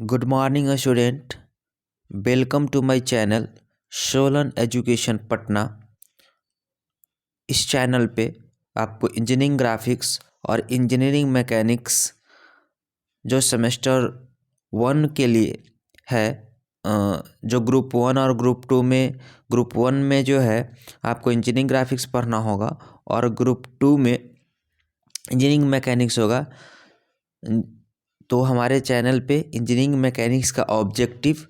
Good morning student. Welcome to my channel शोलन education Patna. इस channel पे आपको इंजीनियरिंग ग्राफिक्स और इंजीनियरिंग मैकेनिक्स जो सेमेस्टर 1 के लिए है, जो ग्रुप 1 और ग्रुप 1 में जो है आपको इंजीनियरिंग ग्राफिक्स पढ़ना होगा और ग्रुप 2 में इंजीनियरिंग मैकेनिक्स होगा। तो हमारे चैनल पे इंजीनियरिंग मैकेनिक्स का ऑब्जेक्टिव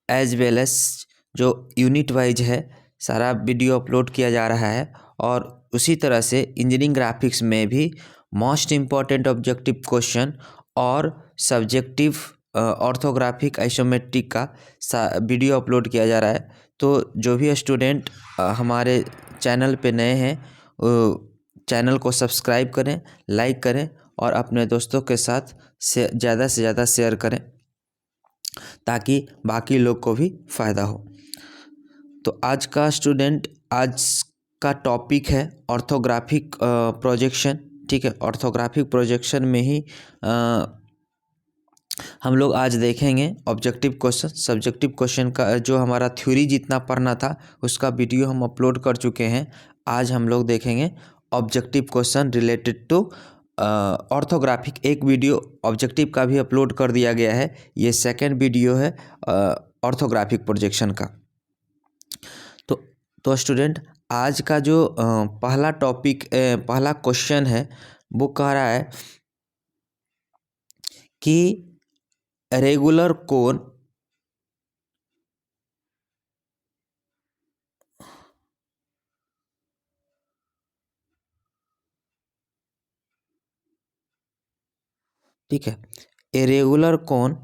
एज वेल एज जो यूनिट वाइज है सारा वीडियो अपलोड किया जा रहा है। और उसी तरह से इंजीनियरिंग ग्राफिक्स में भी मोस्ट इम्पॉर्टेंट ऑब्जेक्टिव क्वेश्चन और सब्जेक्टिव ऑर्थोग्राफिक आइसोमेट्रिक का वीडियो अपलोड किया जा रहा है। तो जो भी स्टूडेंट हमारे चैनल पे नए हैं चैनल को सब्सक्राइब करें, लाइक करें और अपने दोस्तों के साथ से ज़्यादा शेयर करें ताकि बाकी लोग को भी फ़ायदा हो। तो आज का टॉपिक है ऑर्थोग्राफिक प्रोजेक्शन। ठीक है, ऑर्थोग्राफिक प्रोजेक्शन में ही हम लोग आज देखेंगे ऑब्जेक्टिव क्वेश्चन। सब्जेक्टिव क्वेश्चन का जो हमारा थ्योरी जितना पढ़ना था उसका वीडियो हम अपलोड कर चुके हैं। आज हम लोग देखेंगे objective question related to orthographic. एक वीडियो ऑब्जेक्टिव का भी अपलोड कर दिया गया है, ये सेकंड वीडियो है ऑर्थोग्राफिक प्रोजेक्शन का। तो स्टूडेंट आज का जो पहला क्वेश्चन है वो कह रहा है कि रेगुलर कोन ठीक है, a regular cone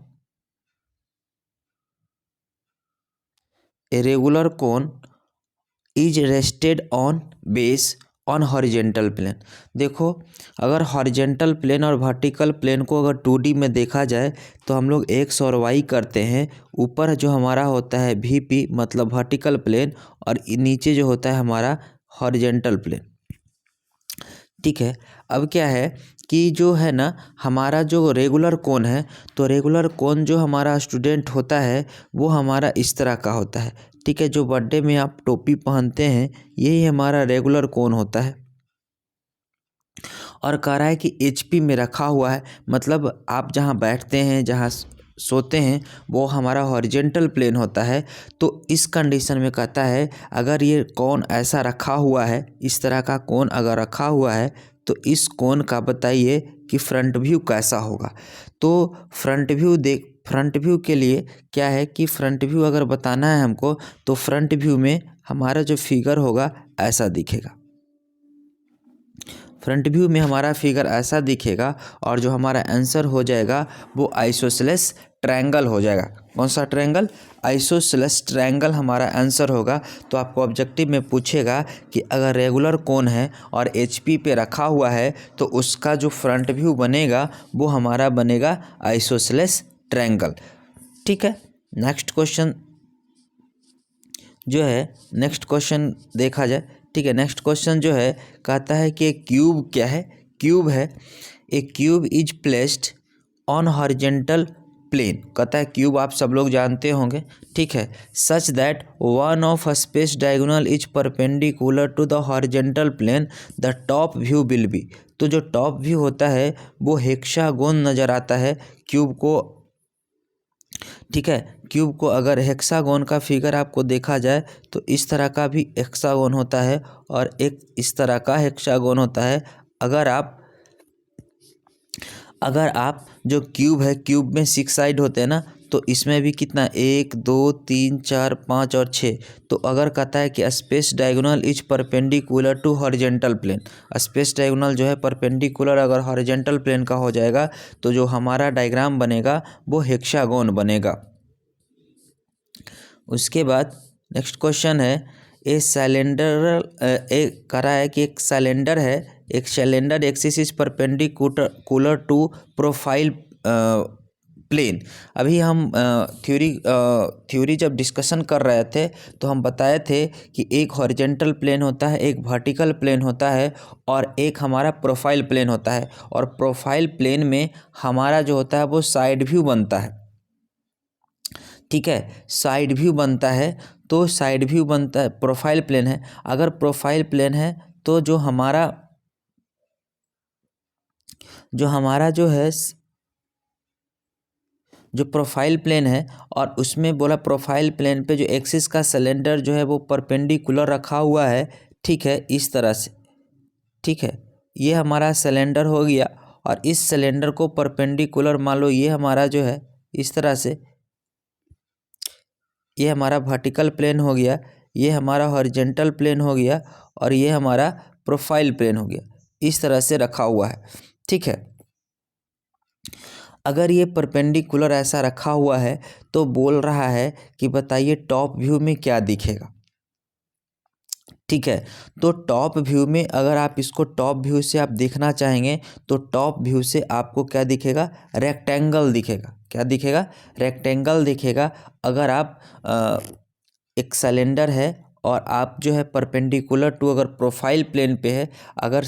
is rested on base on horizontal plane. देखो, अगर हॉरिजेंटल प्लेन और वर्टिकल प्लेन को अगर 2D में देखा जाए तो हम लोग एक्स और वाई करते हैं। ऊपर जो हमारा होता है VP मतलब वर्टिकल प्लेन और नीचे जो होता है हमारा हॉरिजेंटल प्लेन। ठीक है, अब क्या है कि जो है ना हमारा जो रेगुलर कोन है, तो रेगुलर कोन जो हमारा स्टूडेंट होता है वो हमारा इस तरह का होता है। ठीक है, जो बर्थडे में आप टोपी पहनते हैं यही हमारा रेगुलर कोन होता है। और कह रहा है कि HP में रखा हुआ है, मतलब आप जहाँ बैठते हैं, जहाँ सोते हैं वो हमारा हॉरिजेंटल प्लेन होता है। तो इस कंडीशन में कहता है अगर ये कोन ऐसा रखा हुआ है, इस तरह का कोन अगर रखा हुआ है तो इस कोन का बताइए कि फ्रंट व्यू कैसा होगा। तो फ्रंट व्यू के लिए क्या है कि फ्रंट व्यू अगर बताना है हमको तो फ्रंट व्यू में हमारा जो फिगर होगा ऐसा दिखेगा। फ्रंट व्यू में हमारा फिगर ऐसा दिखेगा और जो हमारा आंसर हो जाएगा वो आइसोसेलेस ट्रायंगल हो जाएगा। कौन सा ट्रायंगल? आइसोसेलेस ट्रायंगल हमारा आंसर होगा। तो आपको ऑब्जेक्टिव में पूछेगा कि अगर रेगुलर कोन है और HP पे रखा हुआ है तो उसका जो फ्रंट व्यू बनेगा वो हमारा बनेगा आइसोसेलेस ट्रायंगल। ठीक है, नेक्स्ट क्वेश्चन देखा जाए। ठीक है, नेक्स्ट क्वेश्चन जो है कहता है कि एक क्यूब क्या है? क्यूब है, a cube is placed on horizontal plane. कहता है क्यूब आप सब लोग जानते होंगे। ठीक है, such that one of space diagonal is perpendicular to the horizontal plane the top view will be. तो जो टॉप व्यू होता है वो हेक्सागोन नज़र आता है क्यूब को। ठीक है, क्यूब को अगर हेक्सागोन का फिगर आपको देखा जाए तो इस तरह का भी हेक्सागोन होता है और एक इस तरह का हेक्सागोन होता है। अगर आप जो क्यूब है, क्यूब में 6 साइड होते हैं ना, तो इसमें भी कितना 1 2 3 4 5 और 6। तो अगर कहता है कि space diagonal is perpendicular to horizontal plane, space diagonal जो है परपेंडिकुलर अगर हॉरिजेंटल प्लेन का हो जाएगा तो जो हमारा डायग्राम बनेगा वो हेक्सागोन बनेगा। उसके बाद नेक्स्ट क्वेश्चन है करा है कि एक सिलेंडर है, एक cylinder axis is perpendicular to profile plane. अभी हम थ्योरी जब डिस्कशन कर रहे थे तो हम बताए थे कि एक हॉरिजेंटल प्लेन होता है, एक वर्टिकल प्लेन होता है और एक हमारा प्रोफाइल प्लेन होता है। और प्रोफाइल प्लेन में हमारा जो होता है वो साइड व्यू बनता है। ठीक है। साइड व्यू बनता है, तो साइड व्यू बनता है, प्रोफाइल प्लेन है। अगर प्रोफाइल प्लेन है तो जो हमारा जो है जो प्रोफाइल प्लेन है, और उसमें बोला प्रोफाइल प्लेन पे जो एक्सिस का सिलेंडर जो है वो परपेंडिकुलर रखा हुआ है, ठीक है, इस तरह से, ठीक है। ये हमारा सिलेंडर हो गया, और इस सिलेंडर को परपेंडिकुलर मान लो ये हमारा जो है इस तरह से, ये हमारा वर्टिकल प्लेन हो गया, ये हमारा हॉरिजॉन्टल प्लेन हो गया, और ये हमारा प्रोफाइल प्लेन हो गया। इस तरह से रखा हुआ है, ठीक है। अगर ये परपेंडिकुलर ऐसा रखा हुआ है तो बोल रहा है कि बताइए टॉप व्यू में क्या दिखेगा, ठीक है। तो टॉप व्यू में अगर आप इसको टॉप व्यू से आप देखना चाहेंगे तो टॉप व्यू से आपको क्या दिखेगा, रेक्टेंगल दिखेगा। क्या दिखेगा, रेक्टेंगल दिखेगा। अगर आप एक सिलेंडर है और आप जो है परपेंडिकुलर टू अगर प्रोफाइल प्लेन पे है, अगर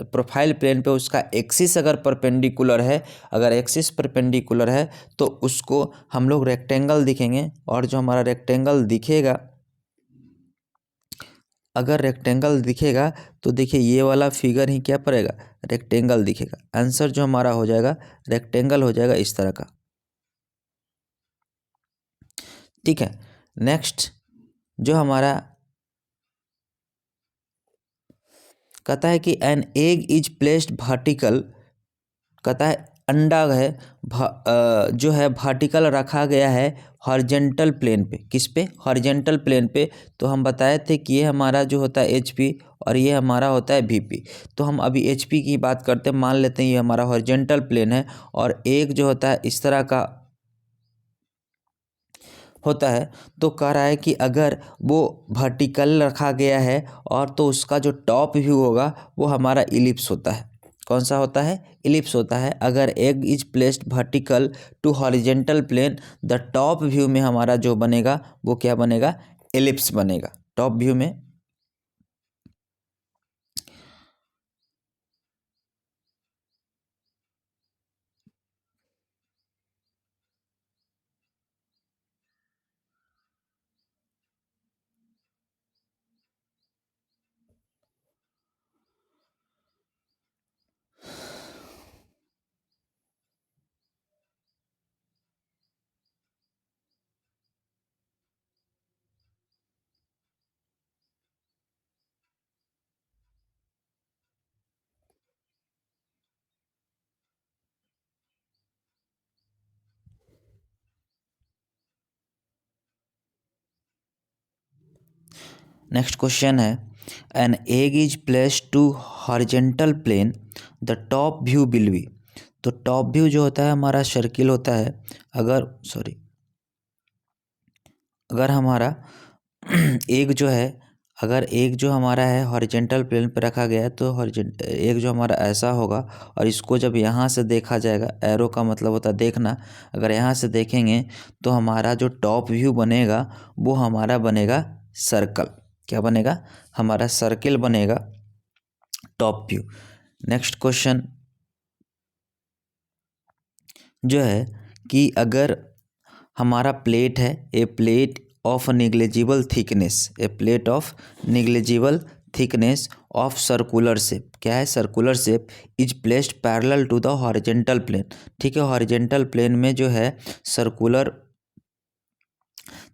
प्रोफाइल प्लेन पे उसका एक्सिस अगर परपेंडिकुलर है, अगर एक्सिस परपेंडिकुलर है तो उसको हम लोग रेक्टेंगल दिखेंगे। और जो हमारा रेक्टेंगल दिखेगा, अगर रेक्टेंगल दिखेगा तो देखिए ये वाला फिगर ही क्या पड़ेगा, रेक्टेंगल दिखेगा। आंसर जो हमारा हो जाएगा रेक्टेंगल हो जाएगा इस तरह का, ठीक है। नेक्स्ट जो हमारा कहता है कि N egg is placed vertical, कहता है अंडा है जो है वर्टिकल रखा गया है हॉरिजॉन्टल प्लेन पे। किस पे, हॉरिजॉन्टल प्लेन पे। तो हम बताए थे कि ये हमारा जो होता है HP और ये हमारा होता है VP। तो हम अभी HP की बात करते हैं, मान लेते हैं ये हमारा हॉरिजॉन्टल प्लेन है और एक जो होता है इस तरह का होता है। तो कह रहा है कि अगर वो वर्टिकल रखा गया है और तो उसका जो टॉप व्यू होगा वो हमारा इलिप्स होता है। कौन सा होता है, इलिप्स होता है। अगर egg is placed vertical to horizontal plane, the top view में हमारा जो बनेगा वो क्या बनेगा, इलिप्स बनेगा टॉप व्यू में। नेक्स्ट क्वेश्चन है, an egg is placed to horizontal plane, the top view will be. तो टॉप व्यू जो होता है हमारा सर्किल होता है। अगर हमारा एक जो है, अगर एक जो हमारा है हॉरिजॉन्टल प्लेन पे रखा गया है तो एक जो हमारा ऐसा होगा, और इसको जब यहाँ से देखा जाएगा, एरो का मतलब होता है देखना, अगर यहाँ से देखेंगे तो हमारा जो टॉप व्यू बनेगा वो हमारा बनेगा सर्कल। क्या बनेगा, हमारा सर्किल बनेगा टॉप व्यू। नेक्स्ट क्वेश्चन जो है कि अगर हमारा प्लेट है, a plate of negligible thickness, a plate of negligible thickness of circular shape, क्या है, circular shape, is placed parallel to the horizontal plane. ठीक है, हॉरिजॉन्टल प्लेन में जो है सर्कुलर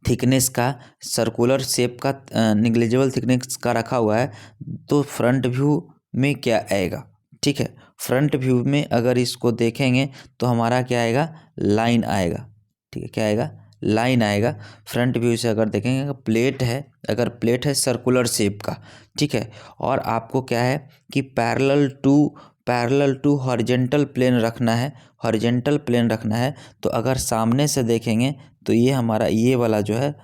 थिकनेस का, सर्कुलर शेप का निग्लेजिबल थिकनेस का रखा हुआ है, तो फ्रंट व्यू में क्या आएगा। ठीक है, फ्रंट व्यू में अगर इसको देखेंगे तो हमारा क्या आएगा, लाइन आएगा। ठीक है, क्या आएगा, लाइन आएगा। फ्रंट व्यू से अगर देखेंगे प्लेट है, अगर प्लेट है सर्कुलर शेप का, ठीक है, और आपको क्या है कि पैरेलल टू हॉरिजॉन्टल प्लेन रखना है, हॉरिजॉन्टल प्लेन रखना है। तो अगर सामने से देखेंगे तो ये हमारा ये वाला जो है,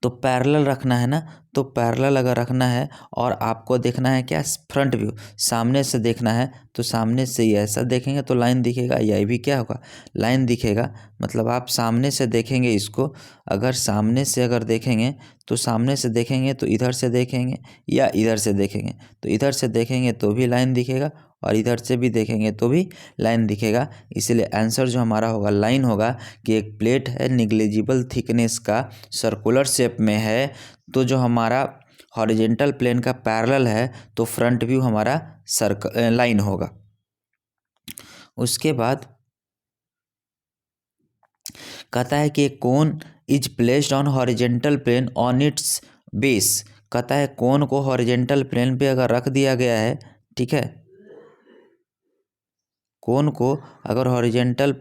तो पैरेलल रखना है ना, तो पैरेलल अगर रखना है और आपको देखना है क्या, फ्रंट व्यू, सामने से देखना है, तो सामने से ये ऐसा देखेंगे तो लाइन दिखेगा, या भी क्या होगा, लाइन दिखेगा। मतलब आप सामने से देखेंगे इसको, अगर सामने से अगर देखेंगे तो सामने से देखेंगे तो इधर से देखेंगे या इधर से देखेंगे, तो इधर से देखेंगे तो भी लाइन दिखेगा और इधर से भी देखेंगे तो भी लाइन दिखेगा। इसलिए आंसर जो हमारा होगा लाइन होगा कि एक प्लेट है निग्लिजिबल थिकनेस का, सर्कुलर शेप में है, तो जो हमारा हॉरिजेंटल प्लेन का पैरेलल है तो फ्रंट व्यू हमारा लाइन होगा। उसके बाद कहता है कि cone is placed on horizontal plane on its base. कहता है कोन को हॉरिजेंटल प्लेन पे अगर रख दिया गया है, ठीक है, कोन को अगर हॉरिजेंटल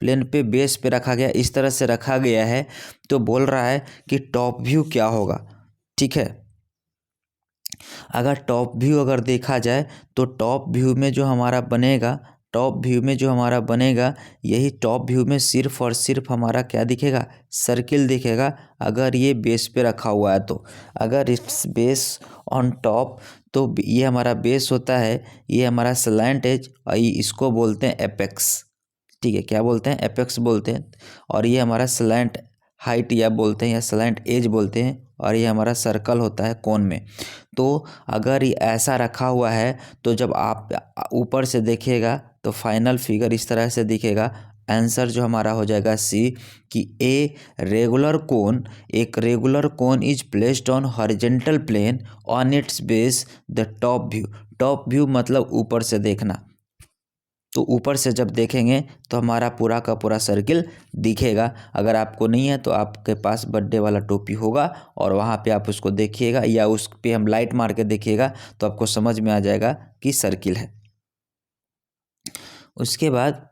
प्लेन पे बेस पे रखा गया, इस तरह से रखा गया है, तो बोल रहा है कि टॉप व्यू क्या होगा। ठीक है, अगर टॉप व्यू अगर देखा जाए तो टॉप व्यू में जो हमारा बनेगा, यही टॉप व्यू में सिर्फ और सिर्फ हमारा क्या दिखेगा, सर्किल दिखेगा। अगर ये बेस पे रखा हुआ है तो, अगर इट्स बेस ऑन टॉप, तो ये हमारा बेस होता है, ये हमारा स्लैंट एज, और इसको बोलते हैं एपेक्स। ठीक है, क्या बोलते हैं, एपेक्स बोलते हैं। और ये हमारा स्लैंट हाइट या बोलते हैं, या स्लैंट एज बोलते हैं, और ये हमारा सर्कल होता है कोन में। तो अगर ये ऐसा रखा हुआ है तो जब आप ऊपर से देखिएगा तो फाइनल फिगर इस तरह से दिखेगा। आंसर जो हमारा हो जाएगा सी, कि एक regular cone is placed on horizontal plane on its base the top view. Top view मतलब ऊपर से देखना, तो ऊपर से जब देखेंगे तो हमारा पूरा का पूरा सर्किल दिखेगा। अगर आपको नहीं है तो आपके पास बर्थडे वाला टोपी होगा और वहाँ पे आप उसको देखिएगा, या उस पे हम लाइट मार के देखिएगा तो आपको समझ में आ जाएगा कि सर्किल है। उसके बाद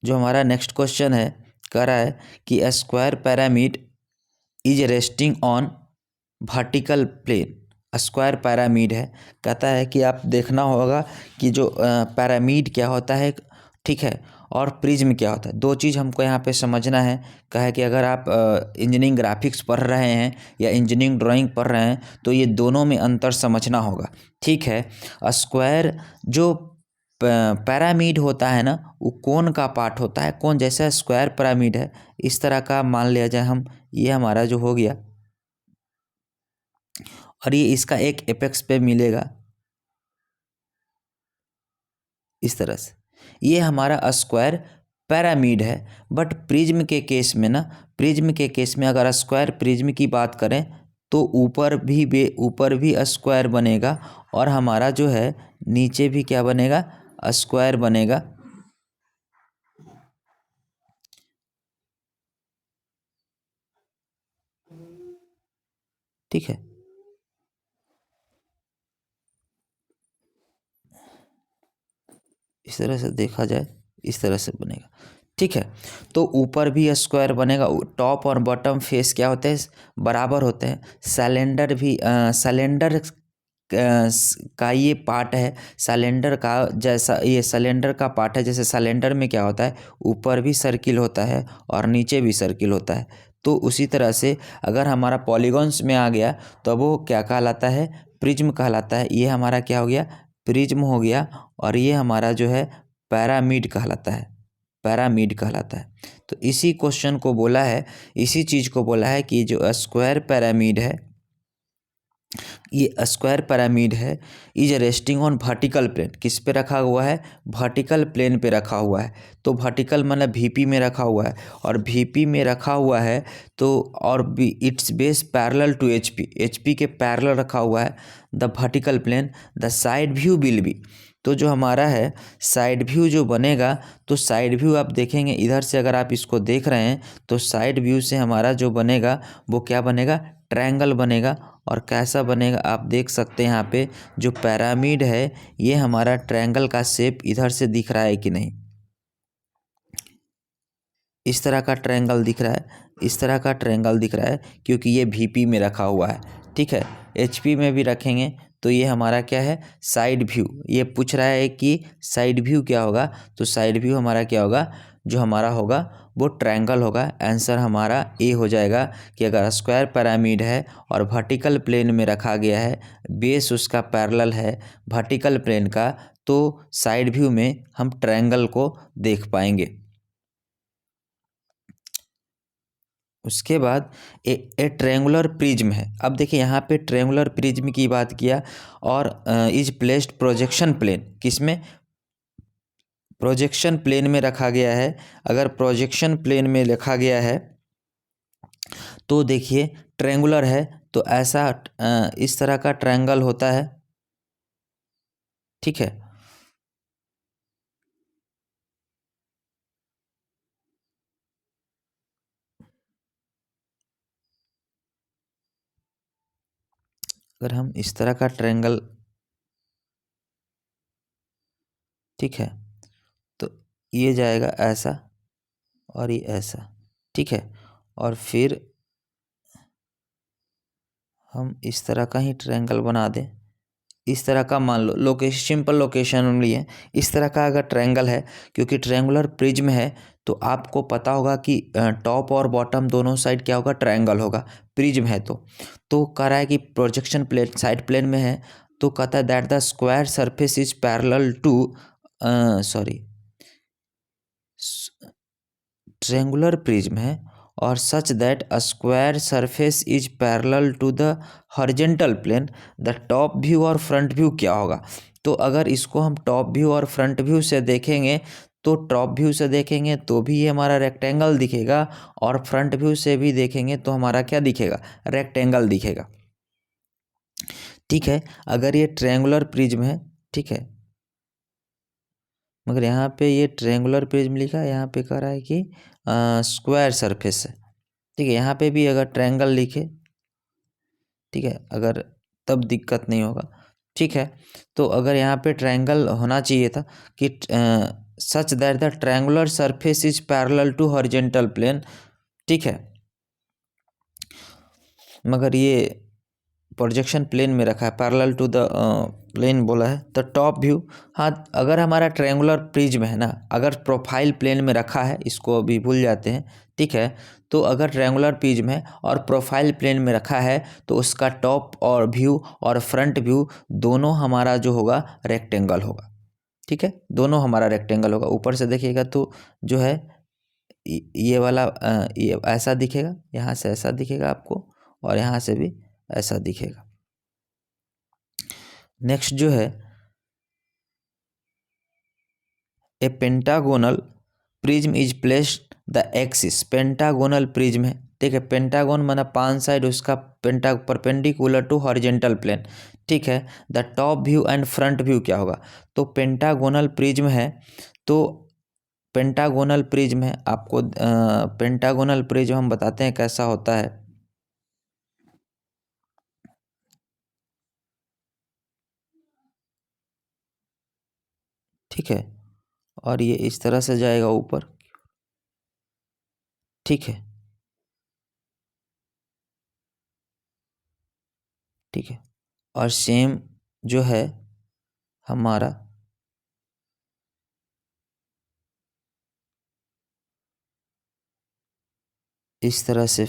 जो हमारा नेक्स्ट क्वेश्चन है, कह रहा है कि a square pyramid is resting on vertical plane. Square pyramid है, कहता है कि आप देखना होगा कि जो पिरामिड क्या होता है, ठीक है, और प्रिज्म क्या होता है। दो चीज़ हमको यहाँ पे समझना है। कहा है कि अगर आप इंजीनियरिंग ग्राफिक्स पढ़ रहे हैं या इंजीनियरिंग ड्राइंग पढ़ रहे हैं तो ये दोनों में अंतर समझना होगा। ठीक है, स्क्वायर जो पिरामिड होता है ना, वो कोन का पार्ट होता है। कोन जैसा स्क्वायर पिरामिड है, इस तरह का मान लिया जाए हम, ये हमारा जो हो गया, और ये इसका एक एपेक्स पे मिलेगा इस तरह से। ये हमारा स्क्वायर पिरामिड है। बट प्रिज्म के केस में अगर स्क्वायर प्रिज्म की बात करें तो ऊपर भी स्क्वायर बनेगा, और हमारा जो है नीचे भी क्या बनेगा, स्क्वायर बनेगा। ठीक है, इस तरह से देखा जाए, इस तरह से बनेगा। ठीक है, तो ऊपर भी स्क्वायर बनेगा। टॉप और बॉटम फेस क्या होते हैं, बराबर होते हैं। सिलेंडर का ये पार्ट है, सिलेंडर का जैसा, ये सिलेंडर का पार्ट है। जैसे सिलेंडर में क्या होता है, ऊपर भी सर्किल होता है और नीचे भी सर्किल होता है। तो उसी तरह से अगर हमारा पॉलीगॉन्स में आ गया तो वो क्या कहलाता है, प्रिज्म कहलाता है। ये हमारा क्या हो गया, प्रिज्म हो गया। और ये हमारा जो है पिरामिड कहलाता है। तो इसी क्वेश्चन को बोला है, इसी चीज़ को बोला है कि जो स्क्वायर पिरामिड है, ये स्क्वायर पिरामिड है, is resting on vertical plane. किस पे रखा हुआ है, वर्टिकल प्लेन पे रखा हुआ है। तो वर्टिकल मतलब वीपी में रखा हुआ है, और वीपी में रखा हुआ है तो, और its base parallel to HP के पैरेलल रखा हुआ है the vertical plane. The side view will be, तो जो हमारा है साइड व्यू जो बनेगा, तो साइड व्यू आप देखेंगे इधर से, अगर आप इसको देख रहे हैं तो साइड व्यू से हमारा जो बनेगा वो क्या बनेगा, ट्रायंगल बनेगा। और कैसा बनेगा आप देख सकते हैं, यहाँ पे जो पिरामिड है ये हमारा ट्रायंगल का शेप इधर से दिख रहा है कि नहीं, इस तरह का ट्रायंगल दिख रहा है, इस तरह का ट्रायंगल दिख रहा है, क्योंकि ये वीपी में रखा हुआ है। ठीक है, एचपी में भी रखेंगे तो ये हमारा क्या है, साइड व्यू। ये पूछ रहा है कि साइड व्यू क्या होगा, तो साइड व्यू हमारा क्या होगा, जो हमारा होगा वो ट्रायंगल होगा। आंसर हमारा ए हो जाएगा कि अगर स्क्वायर पिरामिड है और वर्टिकल प्लेन में रखा गया है, बेस उसका पैरेलल है वर्टिकल प्लेन का, तो साइड व्यू में हम ट्रायंगल को देख पाएंगे। उसके बाद ए ट्रेंगुलर प्रिज्म है। अब देखिए यहाँ पे ट्रेंगुलर प्रिज्म की बात किया और इज प्लेस्ड प्रोजेक्शन प्लेन, किसमें, प्रोजेक्शन प्लेन में रखा गया है। अगर प्रोजेक्शन प्लेन में रखा गया है तो देखिए ट्रेंगुलर है तो ऐसा इस तरह का ट्रायंगल होता है, ठीक है। अगर हम इस तरह का ट्रायंगल, ठीक है, तो ये जाएगा ऐसा और ये ऐसा, ठीक है। और फिर हम इस तरह का ही ट्रायंगल बना दें, इस तरह का मान लो, लोकेशन सिंपल लोकेशन ओनली है। इस तरह का अगर ट्रायंगल है, क्योंकि ट्रायंगुलर प्रिज्म है तो आपको पता होगा कि टॉप और बॉटम दोनों साइड क्या होगा, ट्रायंगल होगा, प्रिज्म है। तो कह रहा है कि प्रोजेक्शन प्लेन साइड प्लेन में है, तो कहता है that the square surface is parallel to, sorry, triangular prism है और such that a square surface is parallel to the horizontal plane, the top view और फ्रंट व्यू क्या होगा। तो अगर इसको हम टॉप व्यू और फ्रंट व्यू से देखेंगे, तो टॉप व्यू से देखेंगे तो भी ये हमारा रेक्टेंगल दिखेगा और फ्रंट व्यू से भी देखेंगे तो हमारा क्या दिखेगा, रेक्टेंगल दिखेगा, ठीक है। अगर ये ट्रायंगुलर प्रिज्म है, ठीक है, मगर यहाँ पे ये ट्रायंगुलर प्रिज्म लिखा है, यहाँ पे कह रहा है कि स्क्वायर सरफेस है, ठीक है। यहाँ पे भी अगर ट्रायंगल लिखे, ठीक है, अगर तब दिक्कत नहीं होगा, ठीक है। तो अगर यहाँ पे ट्रायंगल होना चाहिए था कि such that the triangular surface is parallel to horizontal plane, ठीक है, मगर ये प्रोजेक्शन प्लेन में रखा है, पैरेलल टू द प्लेन बोला है। तो टॉप व्यू, हाँ, अगर हमारा ट्रायंगुलर प्रिज्म है ना, अगर प्रोफाइल प्लेन में रखा है, इसको अभी भूल जाते हैं, ठीक है। तो अगर ट्रायंगुलर प्रिज्म है और प्रोफाइल प्लेन में रखा है तो उसका टॉप और व्यू और फ्रंट व्यू दोनों हमारा जो होगा रेक्टेंगल होगा, ठीक है, दोनों हमारा रेक्टेंगल होगा। ऊपर से देखिएगा तो जो है ये वाला ये ऐसा दिखेगा, यहाँ से ऐसा दिखेगा आपको और यहाँ से भी ऐसा दिखेगा। नेक्स्ट जो है a pentagonal prism is placed the axis, pentagonal prism है, ठीक है। पेंटागोन माना 5 साइड, उसका penta perpendicular to horizontal plane, ठीक है। The top view and front view क्या होगा, तो पेंटागोनल प्रिज्म है तो पेंटागोनल प्रिज्म है, आपको पेंटागोनल प्रिज्म हम बताते हैं कैसा होता है, ठीक है। और ये इस तरह से जाएगा ऊपर, ठीक है, ठीक है। और सेम जो है हमारा इस तरह से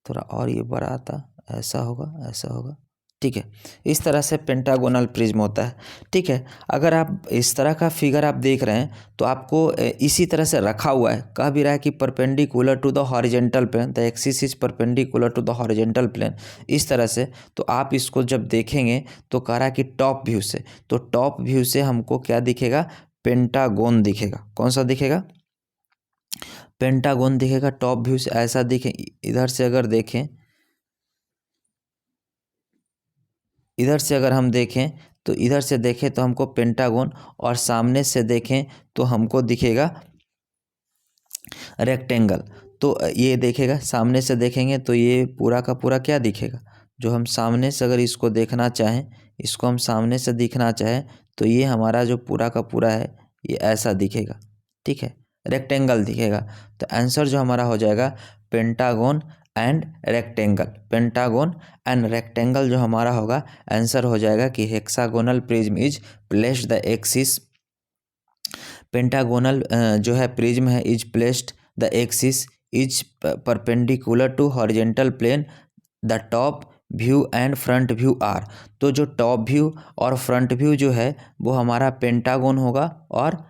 थोड़ा और ये बड़ा था, ऐसा होगा, ऐसा होगा, ठीक है। इस तरह से पेंटागोनल प्रिज्म होता है, ठीक है। अगर आप इस तरह का फिगर आप देख रहे हैं तो आपको इसी तरह से रखा हुआ है, कह भी रहा है कि perpendicular to the horizontal plane, the axis is perpendicular to the horizontal plane, इस तरह से। तो आप इसको जब देखेंगे तो कह रहा है कि टॉप व्यू से, तो टॉप व्यू से हमको क्या दिखेगा, पेंटागोन दिखेगा। कौन सा दिखेगा, पेंटागोन दिखेगा। टॉप व्यू से ऐसा दिखे, इधर से अगर देखें, इधर से अगर हम देखें तो इधर से देखें तो हमको पेंटागोन, और सामने से देखें तो हमको दिखेगा रेक्टेंगल। तो ये देखेगा, सामने से देखेंगे तो ये पूरा का पूरा क्या दिखेगा, जो हम सामने से अगर इसको देखना चाहें, इसको हम सामने से दिखना चाहें तो ये हमारा जो पूरा का पूरा है ये ऐसा दिखेगा, ठीक है, रेक्टेंगल दिखेगा। तो आंसर जो हमारा हो जाएगा pentagon and rectangle, pentagon and rectangle जो हमारा होगा आंसर हो जाएगा कि hexagonal prism is placed the axis, pentagonal जो है प्रिज्म है is placed the axis is perpendicular to horizontal plane, the top view and front view are. तो जो टॉप व्यू और फ्रंट व्यू जो है वो हमारा पेंटागोन होगा और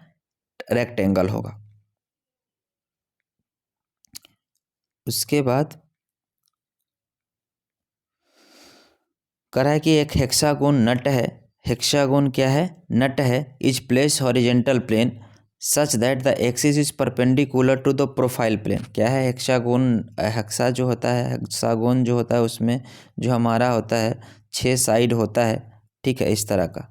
रेक्टेंगल होगा। उसके बाद कह रहा है कि एक हेक्सागोन नट है। हेक्सागोन क्या है? नट है। Is place horizontal plane such that the axis is perpendicular to the profile plane. क्या है हेक्सागोन? हेक्सा जो होता है, हेक्सागोन जो होता है उसमें जो हमारा होता है 6 साइड होता है, ठीक है, इस तरह का,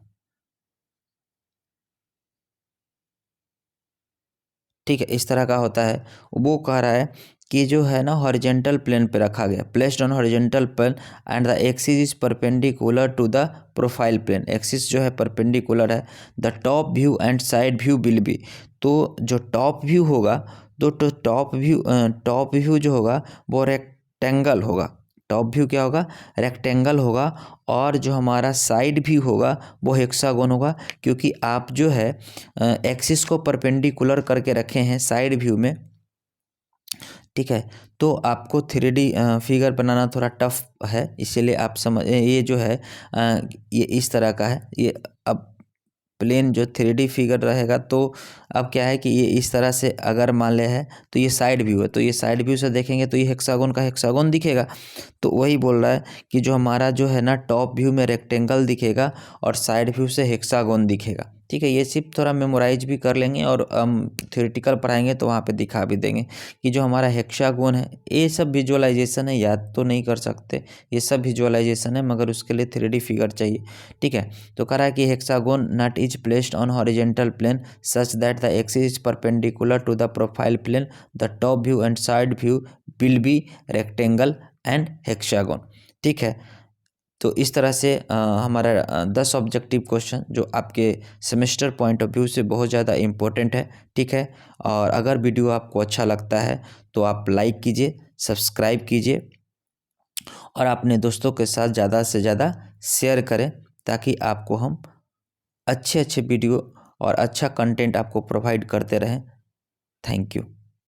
ठीक है, इस तरह का होता है। वो कह रहा है कि जो है ना हॉरिजेंटल प्लेन पे रखा गया, placed on horizontal plane and the axis is perpendicular to the profile plane. Axis जो है परपेंडिकुलर है। The top view and side view will be, तो जो टॉप व्यू होगा तो टॉप व्यू जो होगा वो रेक्टेंगल होगा। टॉप व्यू क्या होगा? रेक्टेंगल होगा। और जो हमारा साइड व्यू होगा वो हेक्सागोन होगा, क्योंकि आप जो है एक्सिस को परपेंडिकुलर करके रखे हैं साइड व्यू में, ठीक है। तो आपको 3D फिगर बनाना थोड़ा टफ है, इसीलिए आप समझ, ये जो है ये इस तरह का है। ये अब प्लेन जो 3D फिगर रहेगा तो अब क्या है कि ये इस तरह से अगर मान ले है तो ये साइड व्यू है, तो ये साइड व्यू से देखेंगे तो ये हेक्सागोन का हेक्सागोन दिखेगा। तो वही बोल रहा है कि जो हमारा जो है ना टॉप व्यू में रेक्टेंगल दिखेगा और साइड व्यू से हेक्सागोन दिखेगा, ठीक है। ये सिर्फ थोड़ा मेमोराइज भी कर लेंगे और हम थ्योरेटिकल पढ़ाएंगे तो वहाँ पे दिखा भी देंगे कि जो हमारा हेक्सागोन है, ये सब विजुअलाइजेशन है, याद तो नहीं कर सकते, ये सब विजुअलाइजेशन है, मगर उसके लिए 3D फिगर चाहिए, ठीक है। तो कह रहा है कि hexagon nut is placed on horizontal plane such that the axis is perpendicular to the profile plane, the top view and side view will be rectangle and hexagon, ठीक है। तो इस तरह से हमारा 10 ऑब्जेक्टिव क्वेश्चन जो आपके सेमेस्टर पॉइंट ऑफ व्यू से बहुत ज़्यादा इम्पोर्टेंट है, ठीक है। और अगर वीडियो आपको अच्छा लगता है तो आप लाइक कीजिए, सब्सक्राइब कीजिए और अपने दोस्तों के साथ ज़्यादा से ज़्यादा शेयर करें, ताकि आपको हम अच्छे अच्छे वीडियो और अच्छा कंटेंट आपको प्रोवाइड करते रहें। Thank you.